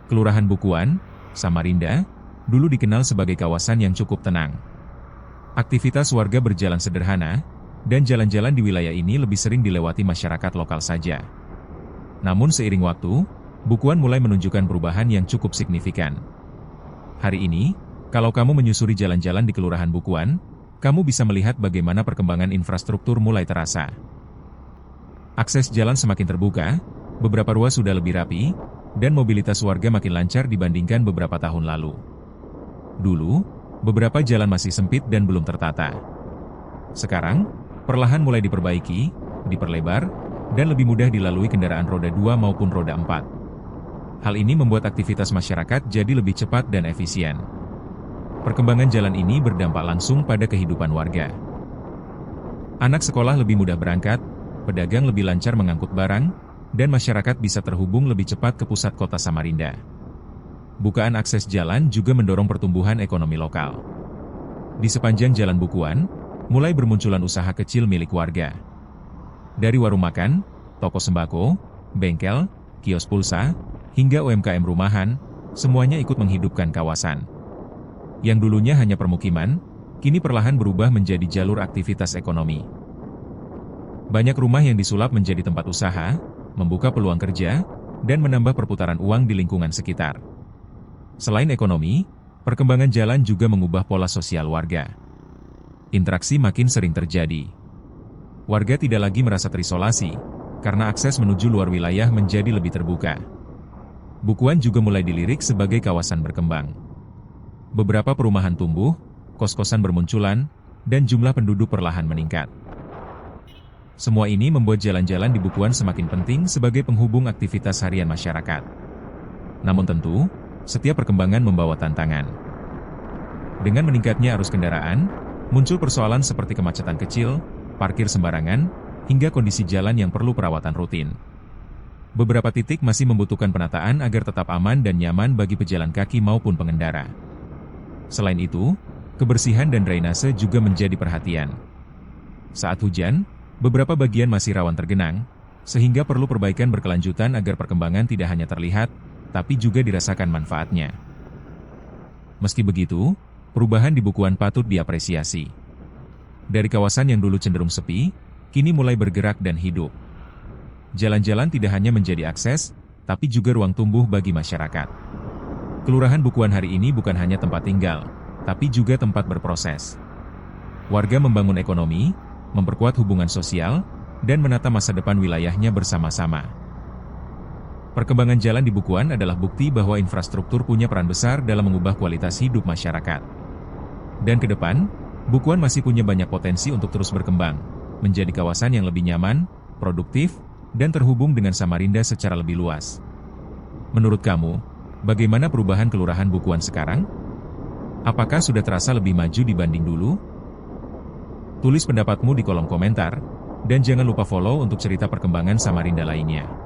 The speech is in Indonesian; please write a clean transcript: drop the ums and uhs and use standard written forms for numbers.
Kelurahan Bukuan, Samarinda, dulu dikenal sebagai kawasan yang cukup tenang. Aktivitas warga berjalan sederhana, dan jalan-jalan di wilayah ini lebih sering dilewati masyarakat lokal saja. Namun seiring waktu, Bukuan mulai menunjukkan perubahan yang cukup signifikan. Hari ini, kalau kamu menyusuri jalan-jalan di Kelurahan Bukuan, kamu bisa melihat bagaimana perkembangan infrastruktur mulai terasa. Akses jalan semakin terbuka, beberapa ruas sudah lebih rapi, dan mobilitas warga makin lancar dibandingkan beberapa tahun lalu. Dulu, beberapa jalan masih sempit dan belum tertata. Sekarang, perlahan mulai diperbaiki, diperlebar, dan lebih mudah dilalui kendaraan roda 2 maupun roda 4. Hal ini membuat aktivitas masyarakat jadi lebih cepat dan efisien. Perkembangan jalan ini berdampak langsung pada kehidupan warga. Anak sekolah lebih mudah berangkat, pedagang lebih lancar mengangkut barang, dan masyarakat bisa terhubung lebih cepat ke pusat kota Samarinda. Bukaan akses jalan juga mendorong pertumbuhan ekonomi lokal. Di sepanjang Jalan Bukuan, mulai bermunculan usaha kecil milik warga. Dari warung makan, toko sembako, bengkel, kios pulsa, hingga UMKM rumahan, semuanya ikut menghidupkan kawasan. Yang dulunya hanya permukiman, kini perlahan berubah menjadi jalur aktivitas ekonomi. Banyak rumah yang disulap menjadi tempat usaha, membuka peluang kerja, dan menambah perputaran uang di lingkungan sekitar. Selain ekonomi, perkembangan jalan juga mengubah pola sosial warga. Interaksi makin sering terjadi. Warga tidak lagi merasa terisolasi, karena akses menuju luar wilayah menjadi lebih terbuka. Bukuan juga mulai dilirik sebagai kawasan berkembang. Beberapa perumahan tumbuh, kos-kosan bermunculan, dan jumlah penduduk perlahan meningkat. Semua ini membuat jalan-jalan di Bukuan semakin penting sebagai penghubung aktivitas harian masyarakat. Namun tentu, setiap perkembangan membawa tantangan. Dengan meningkatnya arus kendaraan, muncul persoalan seperti kemacetan kecil, parkir sembarangan, hingga kondisi jalan yang perlu perawatan rutin. Beberapa titik masih membutuhkan penataan agar tetap aman dan nyaman bagi pejalan kaki maupun pengendara. Selain itu, kebersihan dan drainase juga menjadi perhatian. Saat hujan, beberapa bagian masih rawan tergenang, sehingga perlu perbaikan berkelanjutan agar perkembangan tidak hanya terlihat, tapi juga dirasakan manfaatnya. Meski begitu, perubahan di Bukuan patut diapresiasi. Dari kawasan yang dulu cenderung sepi, kini mulai bergerak dan hidup. Jalan-jalan tidak hanya menjadi akses, tapi juga ruang tumbuh bagi masyarakat. Kelurahan Bukuan hari ini bukan hanya tempat tinggal, tapi juga tempat berproses. Warga membangun ekonomi, memperkuat hubungan sosial, dan menata masa depan wilayahnya bersama-sama. Perkembangan jalan di Bukuan adalah bukti bahwa infrastruktur punya peran besar dalam mengubah kualitas hidup masyarakat. Dan ke depan, Bukuan masih punya banyak potensi untuk terus berkembang, menjadi kawasan yang lebih nyaman, produktif, dan terhubung dengan Samarinda secara lebih luas. Menurut kamu, bagaimana perubahan Kelurahan Bukuan sekarang? Apakah sudah terasa lebih maju dibanding dulu? Tulis pendapatmu di kolom komentar, dan jangan lupa follow untuk cerita perkembangan Samarinda lainnya.